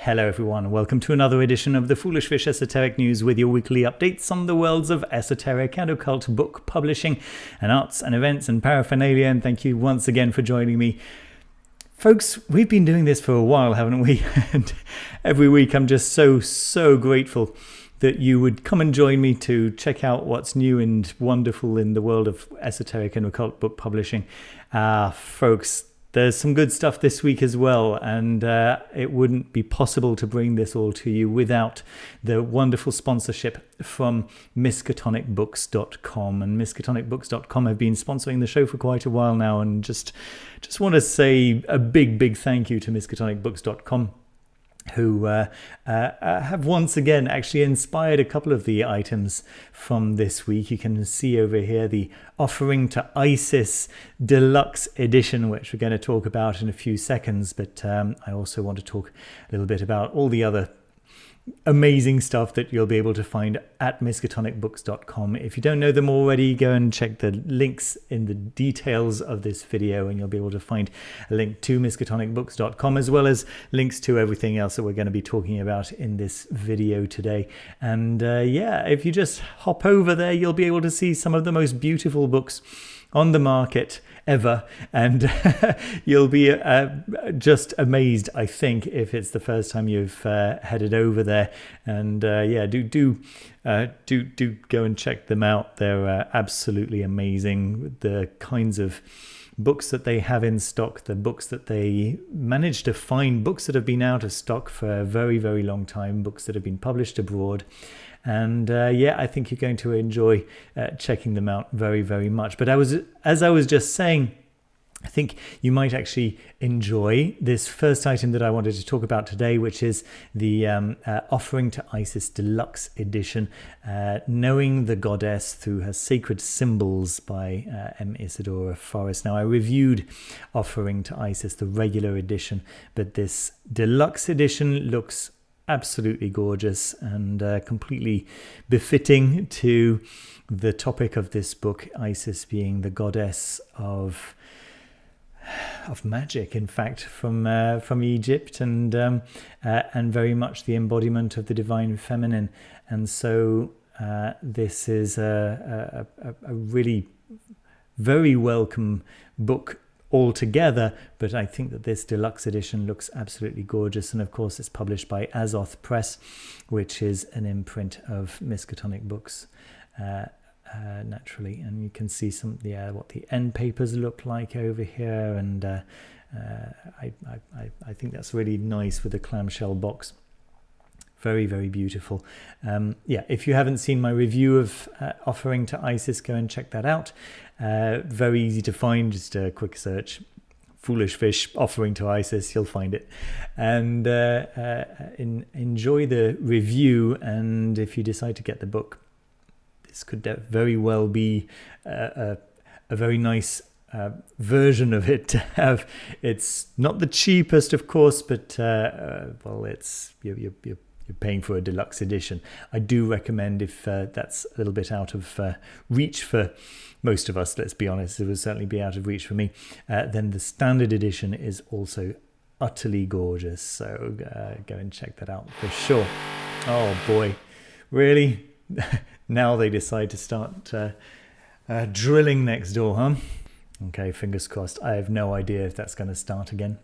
Hello everyone, welcome to another edition of the Foolish Fish Esoteric News with your weekly updates on the worlds of esoteric and occult book publishing and arts and events and paraphernalia, and thank you once again for joining me. Folks, we've been doing this for a while, haven't we? And every week I'm just so grateful that you would come and join me to check out what's new and wonderful in the world of esoteric and occult book publishing. Folks, there's some good stuff this week as well, and it wouldn't be possible to bring this all to you without the wonderful sponsorship from miskatonicbooks.com. And miskatonicbooks.com have been sponsoring the show for quite a while now, and just want to say a big thank you to miskatonicbooks.com, who have once again actually inspired a couple of the items from this week. You can see over here the Offering to Isis Deluxe Edition, which we're going to talk about in a few seconds, but I also want to talk a little bit about all the other amazing stuff that you'll be able to find at miskatonicbooks.com. If you don't know them already, go and check the links in the details of this video, and you'll be able to find a link to miskatonicbooks.com as well as links to everything else that we're going to be talking about in this video today. And if you just hop over there, you'll be able to see some of the most beautiful books on the market ever, and you'll be just amazed, I think, if it's the first time you've headed over there. And do go and check them out. They're absolutely amazing. The kinds of books that they have in stock, the books that they managed to find, books that have been out of stock for a very long time, books that have been published abroad. And I think you're going to enjoy checking them out very much. But as I was just saying, I think you might actually enjoy this first item that I wanted to talk about today, which is the Offering to Isis Deluxe Edition, Knowing the Goddess Through Her Sacred Symbols by M. Isidora Forrest. Now, I reviewed Offering to Isis, the regular edition, but this deluxe edition looks absolutely gorgeous and completely befitting to the topic of this book, Isis being the goddess of magic, in fact, from Egypt, and very much the embodiment of the divine feminine. And so this is a really very welcome book altogether, but I think that this deluxe edition looks absolutely gorgeous. And of course it's published by Azoth Press, which is an imprint of Miskatonic Books, naturally. And you can see some what the end papers look like over here, and I think that's really nice with the clamshell box. Very beautiful. If you haven't seen my review of Offering to Isis, go and check that out. Very easy to find, just a quick search, Foolish Fish Offering to Isis, you'll find it. And enjoy the review, and if you decide to get the book, this could very well be a very nice version of it to have. It's not the cheapest, of course, but it's you're paying for a deluxe edition. I do recommend, if that's a little bit out of reach for most of us, let's be honest, it would certainly be out of reach for me, then the standard edition is also utterly gorgeous. So go and check that out for sure. Oh boy, really? Now they decide to start drilling next door, huh? Okay, fingers crossed. I have no idea if that's going to start again.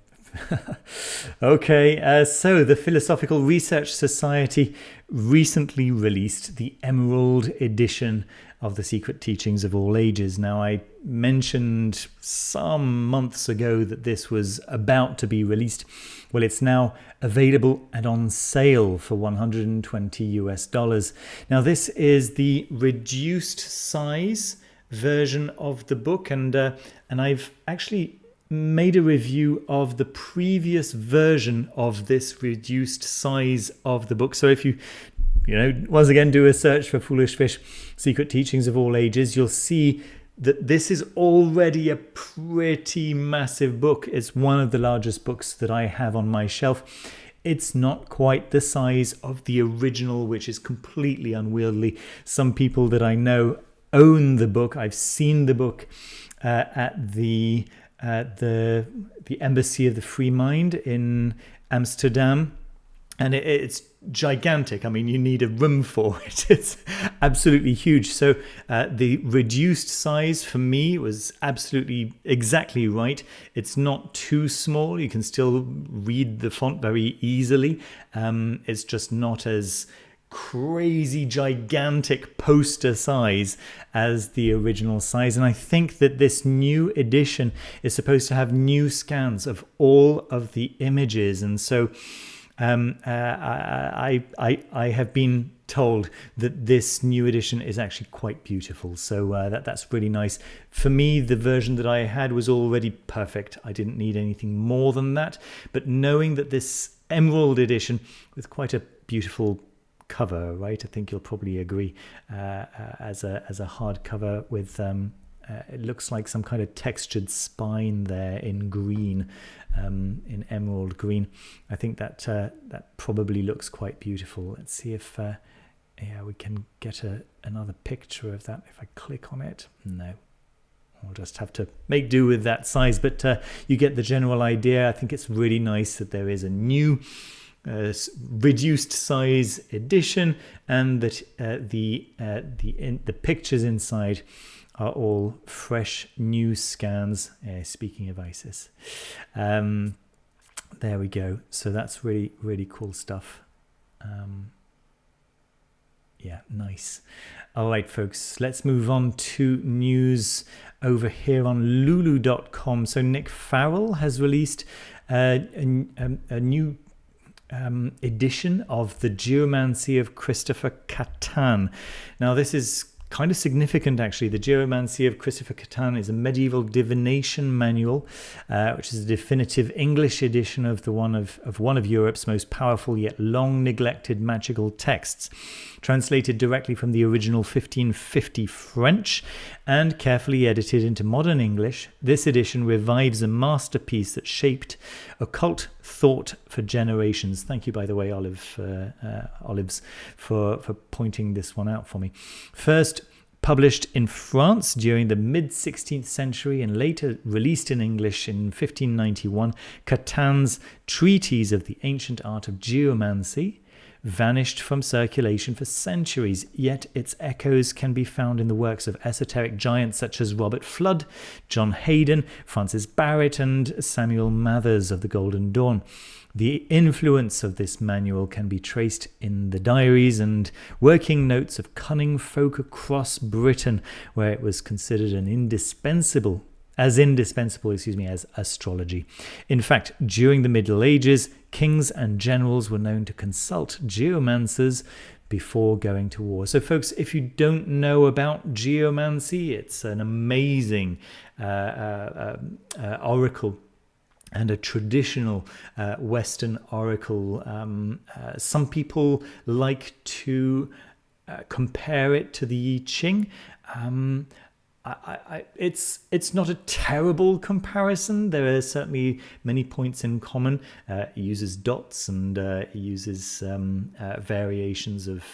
Okay, so the Philosophical Research Society recently released the Emerald edition of the Secret Teachings of All Ages. Now, I mentioned some months ago that this was about to be released. Well, it's now available and on sale for $120. Now, this is the reduced size version of the book, and I've actually made a review of the previous version of this reduced size of the book. So if you once again do a search for Foolish Fish Secret Teachings of All Ages, you'll see that this is already a pretty massive book. It's one of the largest books that I have on my shelf. It's not quite the size of the original, which is completely unwieldy. Some people that I know own the book. I've seen the book at the Embassy of the Free Mind in Amsterdam. and it's gigantic. I mean, you need a room for it. It's absolutely huge. So the reduced size for me was absolutely exactly right. It's not too small. You can still read the font very easily. It's just not as crazy gigantic poster size as the original size. And I think that this new edition is supposed to have new scans of all of the images. And so I have been told that this new edition is actually quite beautiful, so that's really nice. For me, the version that I had was already perfect. I didn't need anything more than that, but knowing that this Emerald edition with quite a beautiful cover, right? I think you'll probably agree, as a hardcover with it looks like some kind of textured spine there in green, in emerald green. I think that that probably looks quite beautiful. Let's see if we can get another picture of that. If I click on it, no, I'll just have to make do with that size. But you get the general idea. I think it's really nice that there is a new reduced size edition, and that the pictures inside are all fresh new scans. Speaking of ISIS, there we go. So that's really, really cool stuff. Yeah, nice. All right, folks, let's move on to news over here on Lulu.com. So Nick Farrell has released a new edition of the Geomancy of Christopher Cattan. Now, this is kind of significant, actually. The Geomancy of Christopher Cattan is a medieval divination manual, which is a definitive English edition of one of Europe's most powerful yet long neglected magical texts, translated directly from the original 1550 French and carefully edited into modern English. This edition revives a masterpiece that shaped occult thought for generations. Thank you, by the way, Olives, for pointing this one out for me. First published in France during the mid-16th century and later released in English in 1591, Cattan's Treatise of the Ancient Art of Geomancy vanished from circulation for centuries, yet its echoes can be found in the works of esoteric giants such as Robert Flood, John Hayden, Francis Barrett, and Samuel Mathers of the Golden Dawn. The influence of this manual can be traced in the diaries and working notes of cunning folk across Britain, where it was considered indispensable as astrology. In fact, during the Middle Ages, kings and generals were known to consult geomancers before going to war. So, folks, if you don't know about geomancy, it's an amazing oracle, and a traditional Western oracle. Some people like to compare it to the I Ching. It's not a terrible comparison. There are certainly many points in common. It uses dots and uses variations of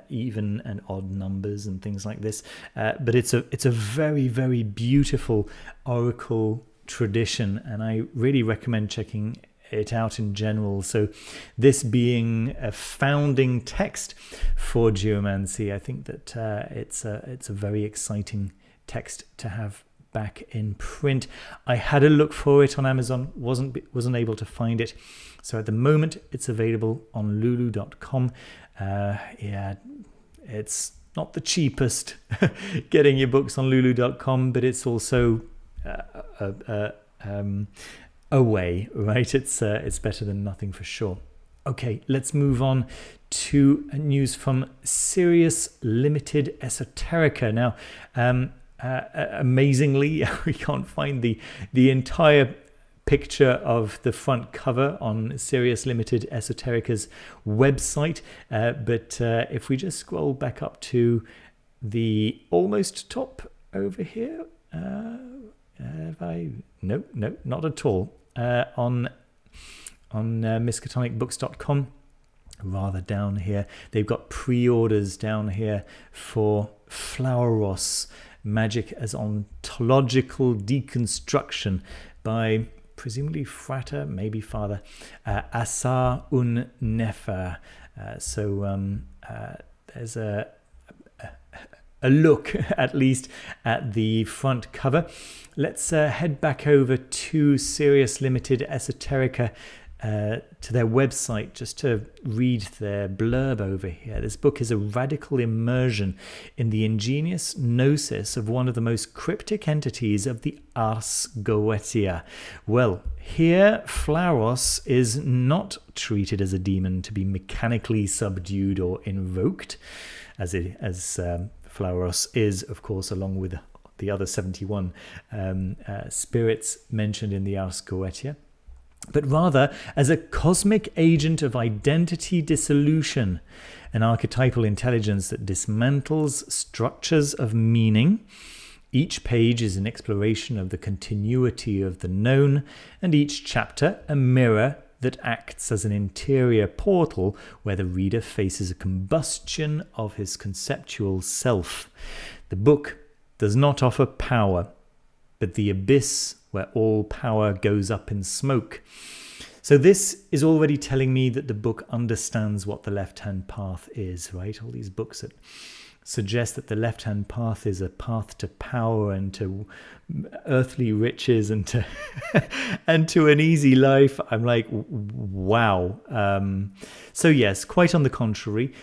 even and odd numbers and things like this. But it's a very, very beautiful oracle tradition, and I really recommend checking it out in general. So this being a founding text for geomancy, I think that it's a very exciting text to have back in print. I had a look for it on Amazon, wasn't able to find it, so at the moment it's available on Lulu.com. It's not the cheapest getting your books on Lulu.com, but it's also a way, right? It's better than nothing for sure. Okay, let's move on to news from Sirius Limited Esoterica. Now, amazingly, we can't find the entire picture of the front cover on Sirius Limited Esoterica's website, but if we just scroll back up to the almost top over here, no, not at all. On miskatonicbooks.com, rather down here, they've got pre-orders down here for Flauros, Magick as Ontological Deconstruction by presumably frater, maybe father, Asar un Nefer. So there's a look, at least, at the front cover. Let's head back over to Sirius Limited Esoterica, to their website, just to read their blurb over here. This book is a radical immersion in the ingenious gnosis of one of the most cryptic entities of the Ars Goetia. Well, here Flauros is not treated as a demon to be mechanically subdued or invoked, as Flauros is, of course, along with the other 71 spirits mentioned in the Ars Goetia, but rather as a cosmic agent of identity dissolution, an archetypal intelligence that dismantles structures of meaning. Each page is an exploration of the continuity of the known, and each chapter a mirror that acts as an interior portal where the reader faces a combustion of his conceptual self. The book does not offer power, but the abyss where all power goes up in smoke. So this is already telling me that the book understands what the left-hand path is, right? All these books that suggest that the left-hand path is a path to power and to earthly riches and to and to an easy life. I'm like, wow. So yes, quite on the contrary,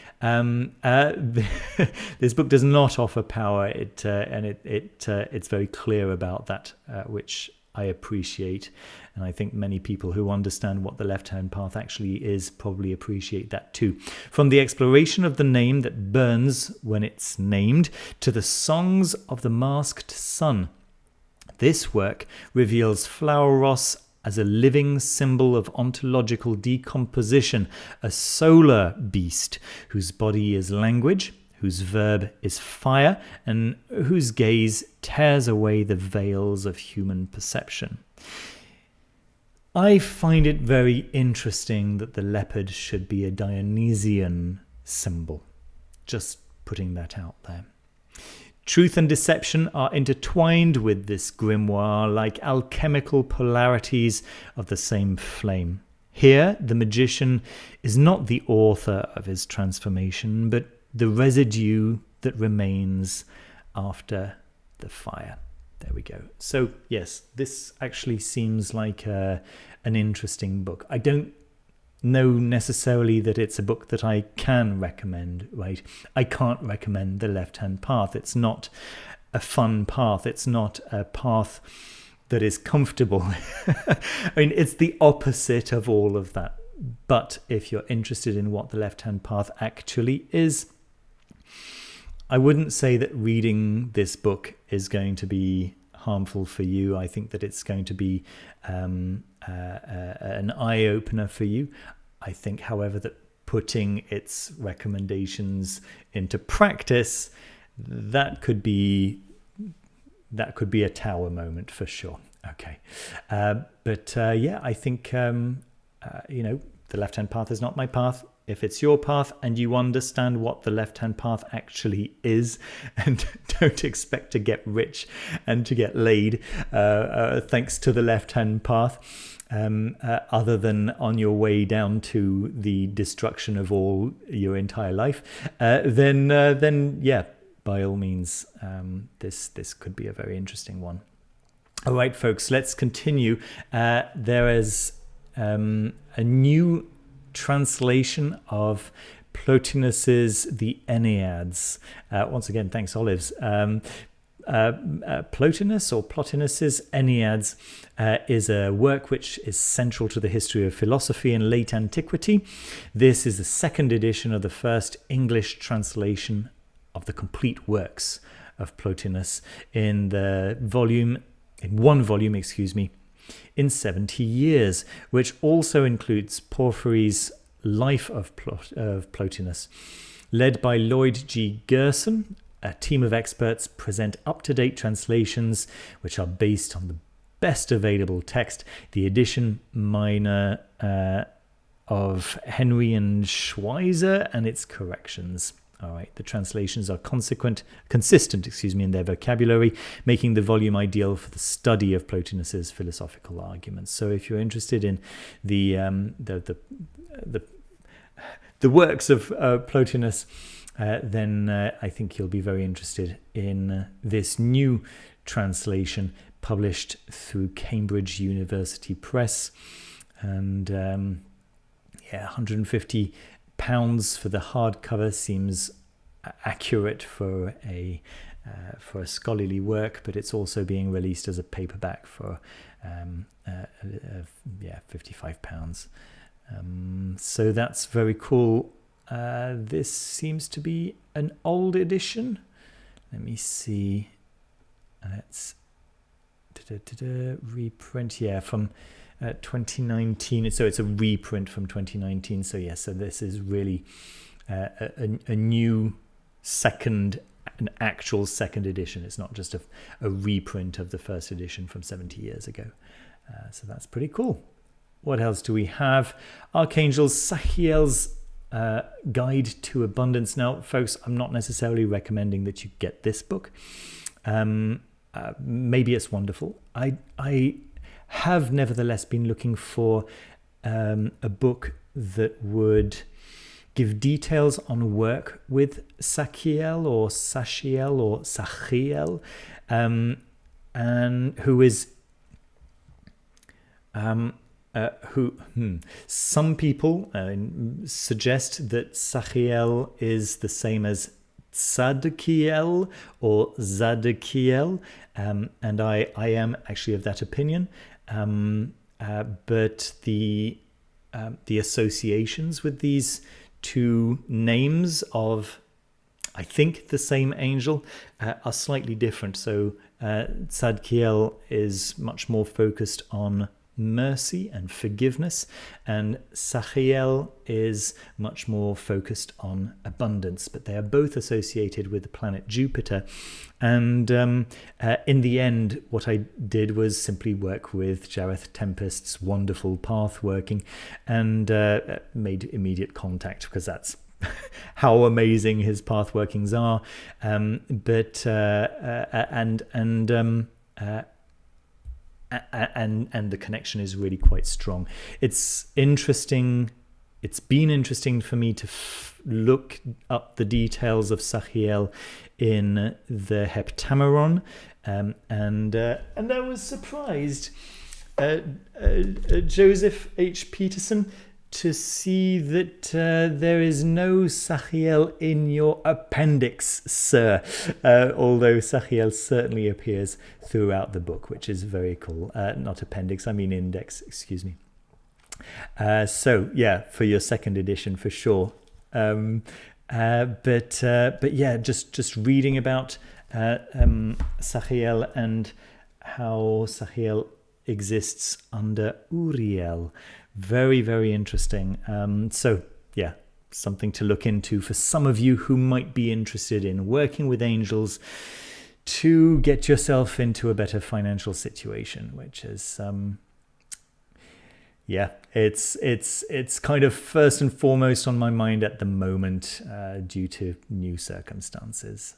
this book does not offer power. It's very clear about that, which I appreciate, and I think many people who understand what the left-hand path actually is probably appreciate that too. From the exploration of the name that burns when it's named to the songs of the masked sun, this work reveals Flauros as a living symbol of ontological decomposition, a solar beast whose body is language, whose verb is fire, and whose gaze tears away the veils of human perception. I find it very interesting that the leopard should be a Dionysian symbol. Just putting that out there. Truth and deception are intertwined with this grimoire like alchemical polarities of the same flame. Here, the magician is not the author of his transformation, but the residue that remains after the fire. There we go. So yes, this actually seems like an interesting book. I don't know necessarily that it's a book that I can recommend, right? I can't recommend The Left-Hand Path. It's not a fun path. It's not a path that is comfortable. I mean, it's the opposite of all of that. But if you're interested in what The Left-Hand Path actually is, I wouldn't say that reading this book is going to be harmful for you. I think that it's going to be an eye-opener for you. I think, however, that putting its recommendations into practice, that could be a tower moment for sure. Okay, yeah, I think The Left-Hand Path is not my path. If it's your path and you understand what the left-hand path actually is, and don't expect to get rich and to get laid thanks to the left-hand path, other than on your way down to the destruction of all your entire life, then yeah, by all means, this could be a very interesting one. All right, folks, let's continue. There is a new translation of Plotinus's The Enneads. Once again, thanks, Olives. Plotinus's Enneads is a work which is central to the history of philosophy in late antiquity. This is the second edition of the first English translation of the complete works of Plotinus in one volume, in 70 years, which also includes Porphyry's Life of Plotinus. Led by Lloyd G. Gerson, a team of experts present up-to-date translations which are based on the best available text. The edition minor of Henry and Schweizer and its corrections. All right, the translations are consistent, in their vocabulary, making the volume ideal for the study of Plotinus's philosophical arguments. So, if you're interested in the works of Plotinus, then I think you'll be very interested in this new translation published through Cambridge University Press, and £150 for the hardcover seems accurate for a scholarly work, but it's also being released as a paperback for £55. So that's very cool. This seems to be an old edition. Let me see. Let's reprint. From 2019. So it's a reprint from 2019. So so this is really a new an actual second edition. It's not just a reprint of the first edition from 70 years ago. So that's pretty cool. What else do we have? Archangel Sachiel's Guide to Abundance. Now, folks, I'm not necessarily recommending that you get this book. Maybe it's wonderful. I have nevertheless been looking for a book that would give details on work with Sachiel or Sachiel, and who is some people suggest that Sachiel is the same as Tzadkiel or Zadkiel, and I am actually of that opinion. But the associations with these two names of, I think, the same angel are slightly different. So Tzadkiel is much more focused on mercy and forgiveness, and Sachiel is much more focused on abundance, but they are both associated with the planet Jupiter. And in the end, what I did was simply work with Jareth Tempest's wonderful path working, and made immediate contact, because that's how amazing his path workings are. And the connection is really quite strong. It's interesting. It's been interesting for me to look up the details of Sachiel in the Heptameron, and I was surprised, Joseph H. Peterson, to see that there is no Sachiel in your appendix, sir. Although Sachiel certainly appears throughout the book, which is very cool. Not appendix, I mean index, excuse me. So yeah, for your second edition for sure. But yeah, just reading about Sachiel and how Sachiel exists under Uriel. Very, very interesting. So yeah, something to look into for some of you who might be interested in working with angels to get yourself into a better financial situation, which is yeah, it's kind of first and foremost on my mind at the moment, due to new circumstances.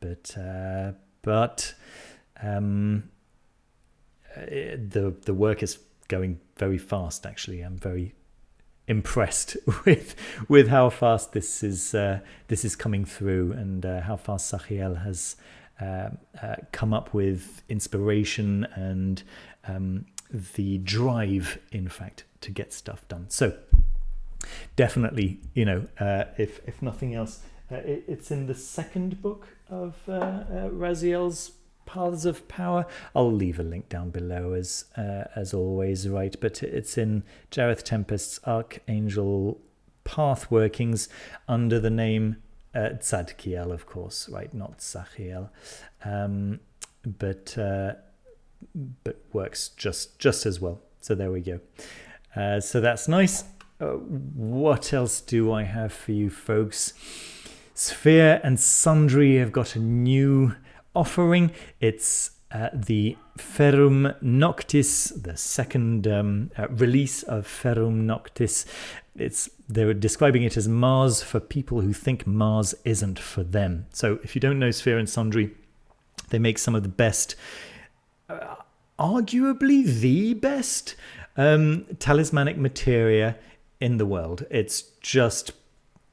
But the work is going very fast. Actually, I'm very impressed with how fast this is coming through, and how fast Sachiel has come up with inspiration and the drive, in fact, to get stuff done. So definitely, if nothing else, it's in the second book of Raziel's Paths of Power. I'll leave a link down below as always, right? But it's in Jareth Tempest's Archangel Path Workings under the name Tzadkiel, of course, right? Not Sachiel, but works just as well. So there we go. So that's nice. What else do I have for you folks? Sphere and Sundry have got a new offering. It's the Ferrum Noctis, the second release of Ferrum Noctis. They're describing it as Mars for people who think Mars isn't for them. So if you don't know Sphere and Sundry, they make some of the best, arguably the best talismanic materia in the world. It's just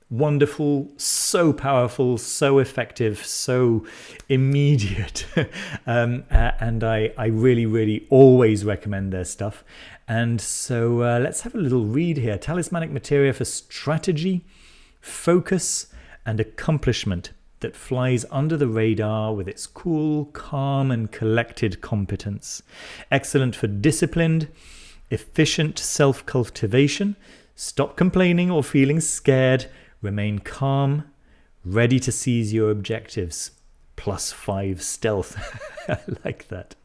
wonderful, so powerful, so effective, so immediate. And I really, really always recommend their stuff. And so let's have a little read here. Talismanic materia for strategy, focus, and accomplishment that flies under the radar with its cool, calm, and collected competence. Excellent for disciplined, efficient self-cultivation. Stop complaining or feeling scared. Remain calm, ready to seize your objectives. +5 stealth. I like that.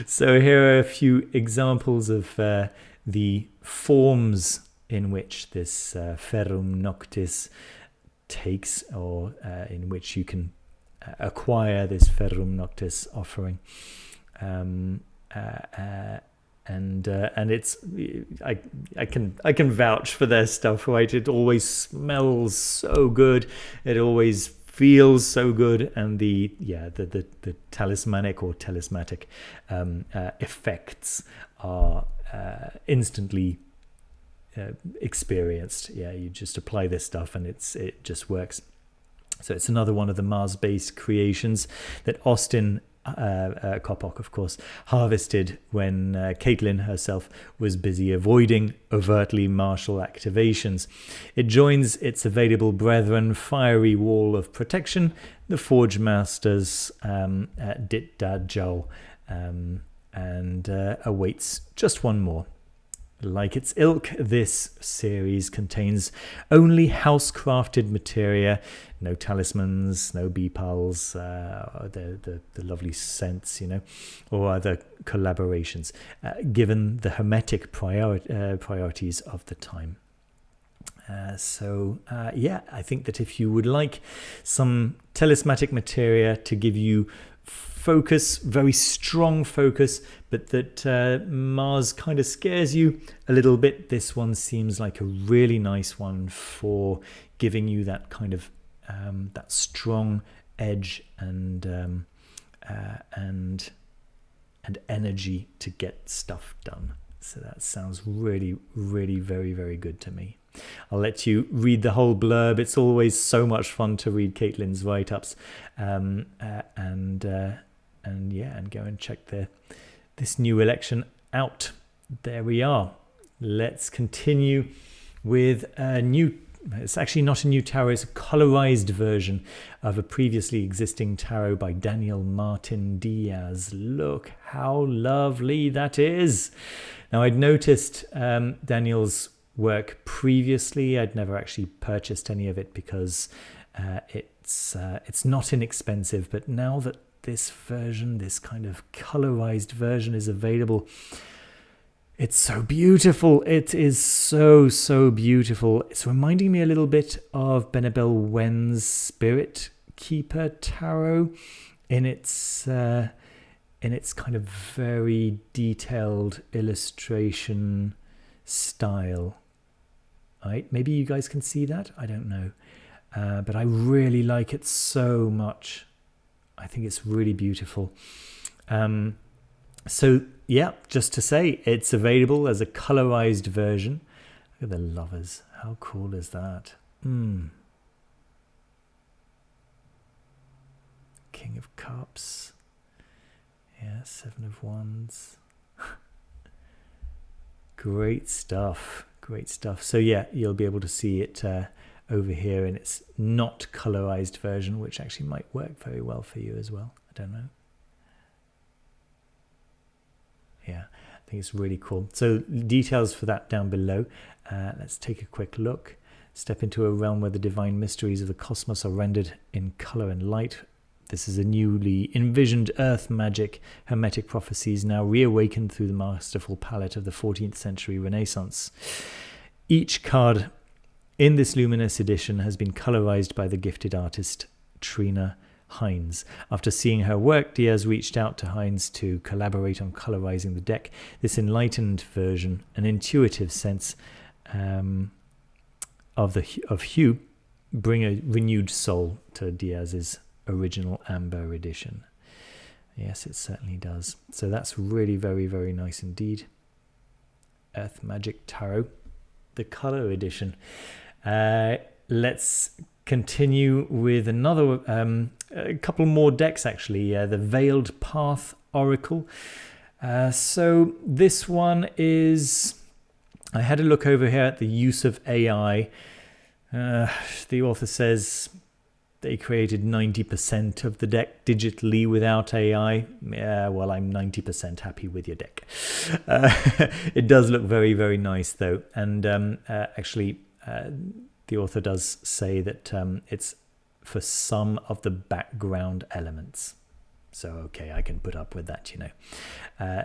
So here are a few examples of the forms in which this Ferrum Noctis takes, or in which you can acquire this Ferrum Noctis offering. And it's I can vouch for their stuff, right? It always smells so good, it always feels so good, and the talismanic or talismatic effects are instantly experienced. Yeah, you just apply this stuff and it just works. So it's another one of the Mars-based creations that Austin Kopok, of course, harvested when Caitlin herself was busy avoiding overtly martial activations. It joins its available brethren fiery wall of protection, the Forge Masters Dit Dad Jow, and awaits just one more. Like its ilk, this series contains only house-crafted materia, no talismans, no bepals, the lovely scents, or other collaborations, given the hermetic priorities of the time. I think that if you would like some talismanic materia to give you focus, very strong focus, but that Mars kind of scares you a little bit, this one seems like a really nice one for giving you that kind of that strong edge and energy to get stuff done. So that sounds really, really very, very good to me. I'll let you read the whole blurb. It's always so much fun to read Caitlin's write-ups, and go and check this new election out. There we are. Let's continue with a new. It's actually not a new tarot. It's a colorized version of a previously existing tarot by Daniel Martin Diaz. Look how lovely that is. Now, I'd noticed Daniel's work previously. I'd never actually purchased any of it because it's not inexpensive. But now that this version, this kind of colorized version, is available, it's so beautiful. It is so beautiful. It's reminding me a little bit of Benabel Wen's Spirit Keeper Tarot in its kind of very detailed illustration style. Right? Maybe you guys can see that. I don't know, but I really like it so much. I think it's really beautiful. So yeah, just to say, it's available as a colorized version. Look at the lovers. How cool is that? King of Cups. Yeah, 7 of Wands. Great stuff. Great stuff. So yeah, you'll be able to see it over here in its not colorized version, which actually might work very well for you as well. I don't know. Yeah, I think it's really cool. So details for that down below. Let's take a quick look. Step into a realm where the divine mysteries of the cosmos are rendered in color and light. This is a newly envisioned earth magic, hermetic prophecies now reawakened through the masterful palette of the 14th century Renaissance. Each card in this luminous edition has been colorized by the gifted artist Trina Hines. After seeing her work, Diaz reached out to Hines to collaborate on colorizing the deck. This enlightened version, an intuitive sense of hue, bring a renewed soul to Diaz's original amber edition. Yes, it certainly does. So that's really very, very nice indeed. Earth Magic Tarot, the color edition. Let's continue with another, a couple more decks actually. The Veiled Path Oracle. So this one is, I had a look over here at the use of AI. The author says they created 90% of the deck digitally without AI. Yeah, well, I'm 90% happy with your deck. It does look very, very nice, though. And actually, the author does say that it's for some of the background elements. So, okay, I can put up with that, you know.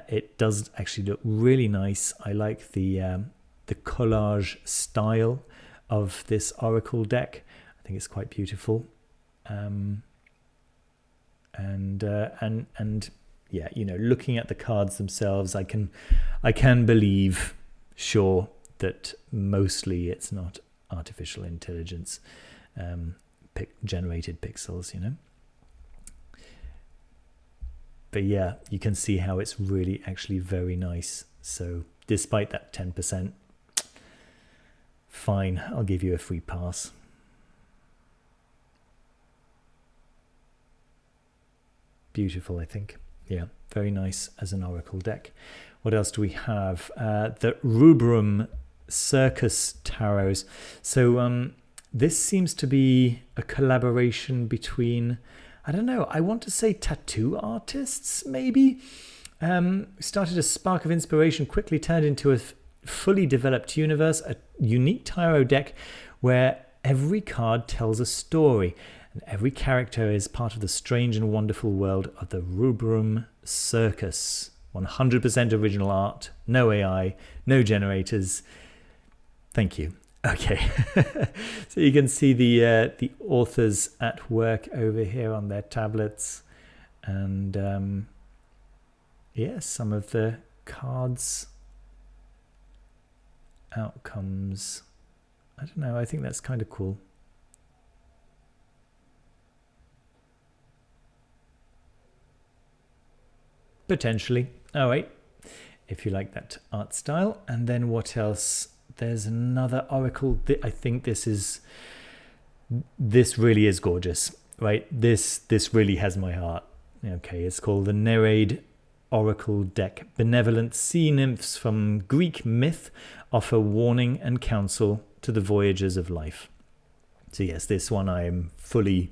It does actually look really nice. I like the collage style of this Oracle deck. I think it's quite beautiful. And yeah, you know, looking at the cards themselves, I can believe, sure, that mostly it's not artificial intelligence generated pixels, you know. But yeah, you can see how it's really actually very nice. So despite that 10%, fine, I'll give you a free pass. Beautiful, I think. Yeah, very nice as an Oracle deck. What else do we have? The Rubrum Circus Tarots. So this seems to be a collaboration between, I don't know, I want to say tattoo artists, maybe? Started a spark of inspiration, quickly turned into a fully developed universe, a unique tarot deck where every card tells a story. And every character is part of the strange and wonderful world of the Rubrum Circus. 100% original art, no AI, no generators. Thank you. Okay, so you can see the authors at work over here on their tablets, and yeah, some of the cards outcomes. I don't know. I think that's kind of cool. Potentially. Oh wait, if you like that art style. And then what else? There's another Oracle. I think this really is gorgeous, right? This really has my heart. Okay, it's called the Nereid Oracle deck. Benevolent sea nymphs from Greek myth offer warning and counsel to the voyagers of life. So yes, this one I am fully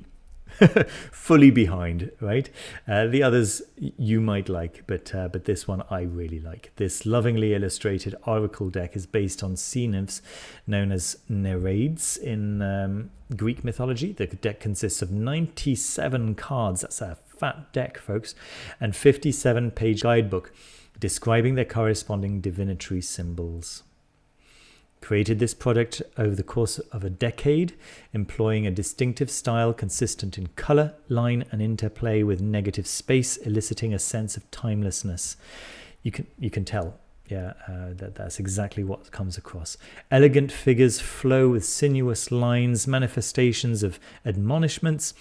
behind, right? The others you might like, but this one I really like. This lovingly illustrated Oracle deck is based on sea nymphs known as Nereids in Greek mythology. The deck consists of 97 cards. That's a fat deck, folks, and 57-page guidebook describing their corresponding divinatory symbols. Created this product over the course of a decade, employing a distinctive style consistent in color, line, and interplay with negative space, eliciting a sense of timelessness. You can tell, yeah, that's exactly what comes across. Elegant figures flow with sinuous lines, manifestations of admonishments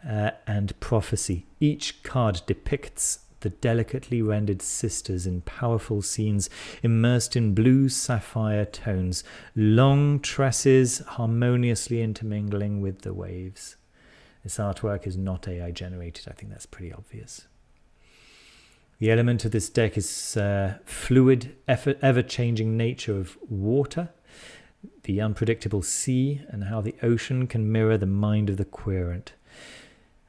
and prophecy. Each card depicts the delicately rendered sisters in powerful scenes immersed in blue sapphire tones, long tresses harmoniously intermingling with the waves. This artwork is not AI generated. I think that's pretty obvious. The element of this deck is fluid, ever-changing nature of water, the unpredictable sea, and how the ocean can mirror the mind of the querent.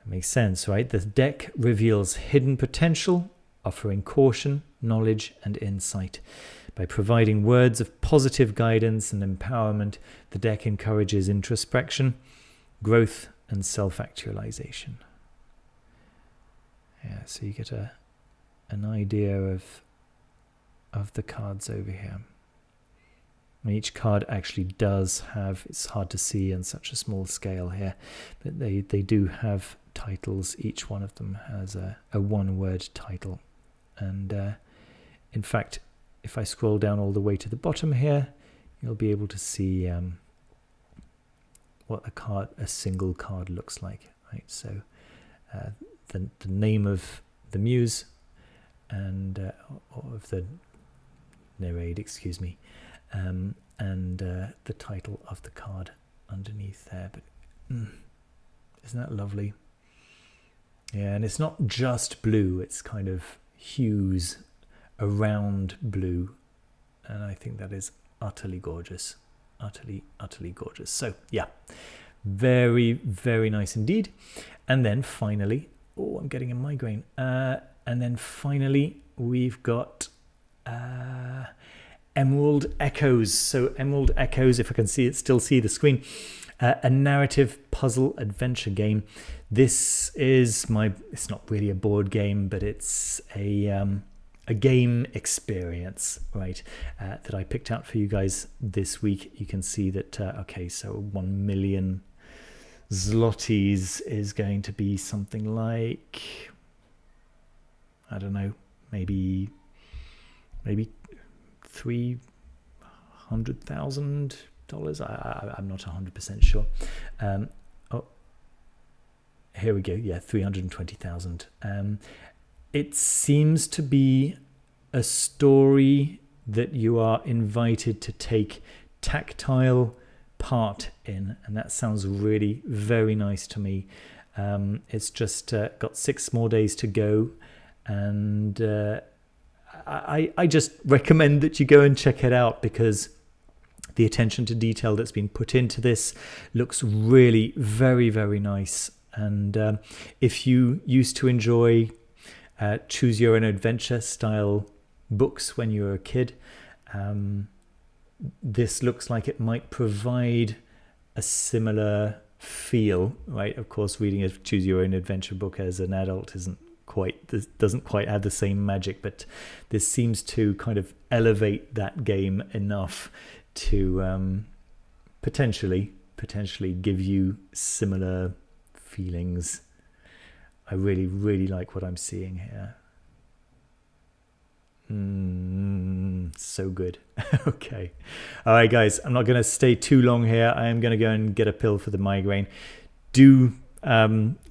Makes sense, right? The deck reveals hidden potential, offering caution, knowledge, and insight. By providing words of positive guidance and empowerment, the deck encourages introspection, growth, and self-actualization. Yeah, so you get an idea of the cards over here. And each card actually does have, it's hard to see on such a small scale here, but they do have titles. Each one of them has a one-word title. And in fact, if I scroll down all the way to the bottom here, you'll be able to see what a single card looks like. Right, so the name of the muse and or of the Nereid, excuse me, and the title of the card underneath there. But isn't that lovely? Yeah, and it's not just blue, it's kind of hues around blue, and I think that is utterly gorgeous. Utterly gorgeous. So yeah, very, very nice indeed. And then finally, oh, I'm getting a migraine. And then finally, we've got Emerald Echoes. So Emerald Echoes, if I can still see the screen, a narrative puzzle adventure game. This is it's not really a board game, but it's a game experience, right, that I picked out for you guys this week. You can see that, okay, so 1 million zlotys is going to be something like, I don't know, maybe $300,000. I'm not 100% sure. Oh, here we go. Yeah, 320,000. It seems to be a story that you are invited to take tactile part in, and that sounds really very nice to me. It's just got 6 more days to go, and I just recommend that you go and check it out, because the attention to detail that's been put into this looks really very, very nice. And if you used to enjoy choose your own adventure style books when you were a kid, this looks like it might provide a similar feel, right? Of course, reading a choose your own adventure book as an adult doesn't quite have the same magic, but this seems to kind of elevate that game enough to potentially give you similar feelings. I really, really like what I'm seeing here. So good. Okay. All right, guys, I'm not going to stay too long here. I am going to go and get a pill for the migraine. Do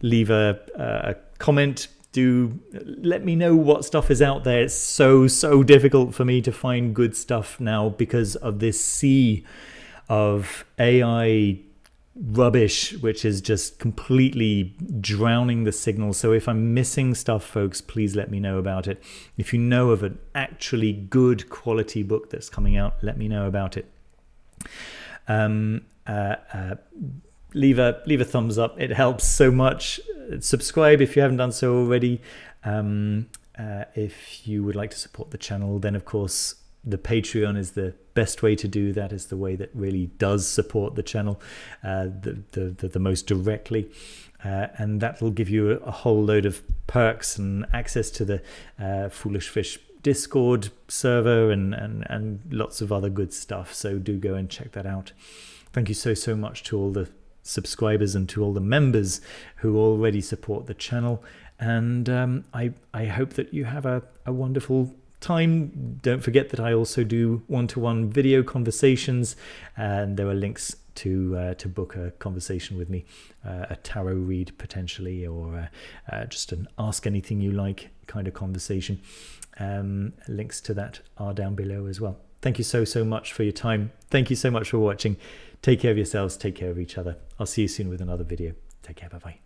leave a comment. Do let me know what stuff is out there. It's so difficult for me to find good stuff now because of this sea of AI rubbish, which is just completely drowning the signal. So if I'm missing stuff, folks, please let me know about it. If you know of an actually good quality book that's coming out, let me know about it. Leave a thumbs up. It helps so much. Subscribe if you haven't done so already. If you would like to support the channel, then of course the Patreon is the best way to do that. Is the way that really does support the channel the most directly, and that will give you a whole load of perks and access to the Foolish Fish Discord server and lots of other good stuff. So do go and check that out. Thank you so much to all the subscribers and to all the members who already support the channel, and I hope that you have a wonderful time. Don't forget that I also do one-to-one video conversations, and there are links to book a conversation with me, a tarot read potentially, or just an ask anything you like kind of conversation. Links to that are down below as well. Thank you so much for your time. Thank you so much for watching. Take care of yourselves, take care of each other. I'll see you soon with another video. Take care, bye bye.